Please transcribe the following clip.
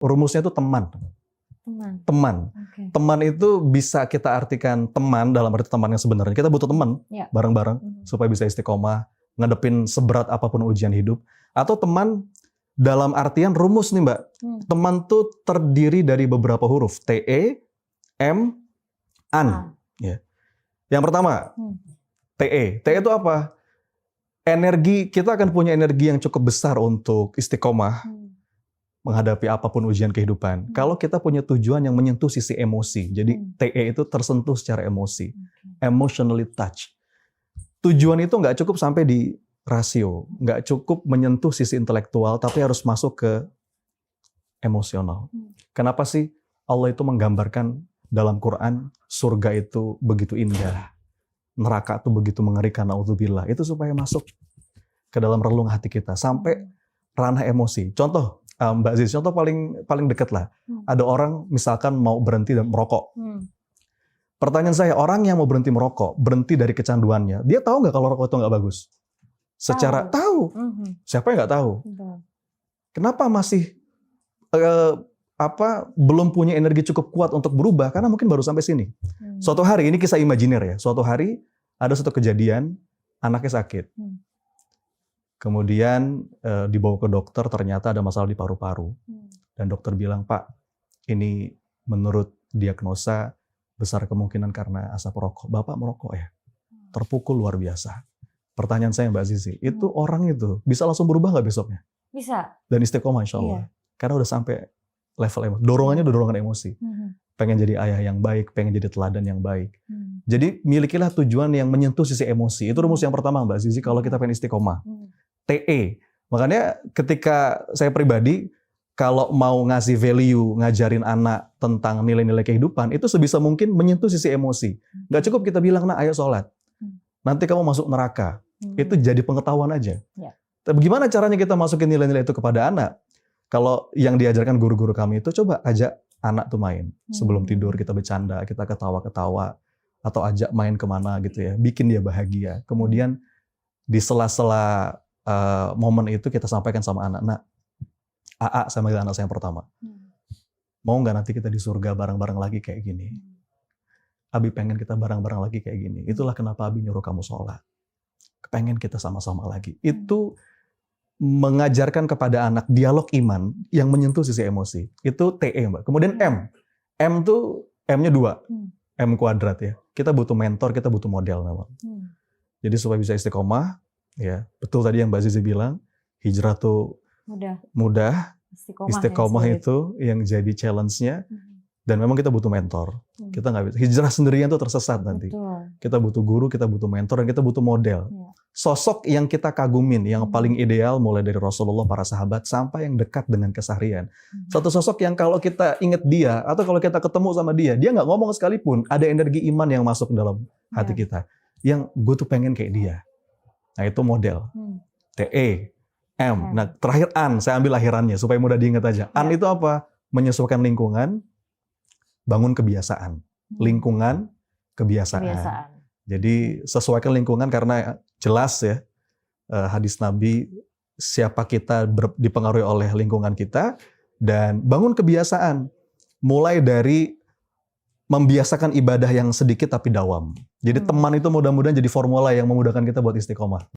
Rumusnya itu teman. Teman. Okay. Teman itu bisa kita artikan teman dalam arti teman yang sebenarnya. Kita butuh teman bareng-bareng supaya bisa istiqomah, ngadepin seberat apapun ujian hidup. Atau teman dalam artian rumus nih Mbak. Teman tuh terdiri dari beberapa huruf. TE, M, AN. Ya. Yang pertama, TE. TE itu apa? Energi, kita akan punya energi yang cukup besar untuk istiqomah menghadapi apapun ujian kehidupan. Kalau kita punya tujuan yang menyentuh sisi emosi. Jadi TE itu tersentuh secara emosi. Emotionally touch. Tujuan itu nggak cukup sampai di rasio. Nggak cukup menyentuh sisi intelektual, tapi harus masuk ke emosional. Kenapa sih Allah itu menggambarkan dalam Quran, surga itu begitu indah. Neraka itu begitu mengerikan, na'udzubillah. Itu supaya masuk ke dalam relung hati kita. Sampai ranah emosi. Contoh, Mbak Ziz, contoh paling dekat lah. Ada orang misalkan mau berhenti dan merokok. Pertanyaan saya, orang yang mau berhenti merokok, berhenti dari kecanduannya, dia tahu nggak kalau rokok itu nggak bagus? Secara tahu. Siapa yang nggak tahu? Kenapa masih belum punya energi cukup kuat untuk berubah? Karena mungkin baru sampai sini. Suatu hari, ini kisah imajiner ya. Suatu hari ada satu kejadian, anaknya sakit. Kemudian dibawa ke dokter, ternyata ada masalah di paru-paru. Dan dokter bilang, Pak, ini menurut diagnosa besar kemungkinan karena asap rokok. Bapak merokok ya? Terpukul luar biasa. Pertanyaan saya Mbak Zizi, itu orang itu bisa langsung berubah nggak besoknya? Bisa. Dan istiqomah insya Allah. Karena udah sampai level emosi. Dorongannya udah dorongan emosi. Pengen jadi ayah yang baik, pengen jadi teladan yang baik. Jadi milikilah tujuan yang menyentuh sisi emosi. Itu rumus yang pertama Mbak Zizi kalau kita pengen istiqomah. TE. Makanya ketika saya pribadi, kalau mau ngasih value, ngajarin anak tentang nilai-nilai kehidupan, itu sebisa mungkin menyentuh sisi emosi. Nggak cukup kita bilang, nah ayo sholat. Nanti kamu masuk neraka. Itu jadi pengetahuan aja. Tapi gimana caranya kita masukin nilai-nilai itu kepada anak? Kalau yang diajarkan guru-guru kami itu, coba ajak anak tuh main. Sebelum tidur kita bercanda, kita ketawa-ketawa. Atau ajak main kemana gitu ya. Bikin dia bahagia. Kemudian di sela-sela momen itu kita sampaikan sama anak, nak, AA sama anak saya yang pertama, mau nggak nanti kita di surga bareng-bareng lagi kayak gini? Abi pengen kita bareng-bareng lagi kayak gini. Itulah kenapa Abi nyuruh kamu sholat. Pengen kita sama-sama lagi. Itu mengajarkan kepada anak dialog iman yang menyentuh sisi emosi. Itu TE Mbak. Kemudian M. M tuh M-nya 2. M kuadrat ya. Kita butuh mentor, kita butuh model memang. Jadi supaya bisa istiqomah, ya betul tadi yang Mbak Zizi bilang, hijrah tuh mudah, istiqomah itu yang jadi challenge-nya, dan memang kita butuh mentor. Kita nggak bisa hijrah sendirian tuh tersesat nanti. Kita butuh guru, kita butuh mentor, dan kita butuh model. Sosok yang kita kagumin, yang paling ideal mulai dari Rasulullah, para sahabat, sampai yang dekat dengan keseharian. Satu sosok yang kalau kita ingat dia, atau kalau kita ketemu sama dia nggak ngomong sekalipun, ada energi iman yang masuk dalam hati kita. Yang gue tuh pengen kayak dia. Nah itu model. TE, M. Nah terakhir AN, saya ambil akhirannya supaya mudah diingat aja. AN itu apa? Menyesuaikan lingkungan, bangun kebiasaan. Lingkungan, kebiasaan. Jadi sesuaikan lingkungan karena jelas ya hadis Nabi, siapa kita dipengaruhi oleh lingkungan kita, dan bangun kebiasaan. Mulai dari membiasakan ibadah yang sedikit tapi dawam. Jadi teman itu mudah-mudahan jadi formula yang memudahkan kita buat istiqomah.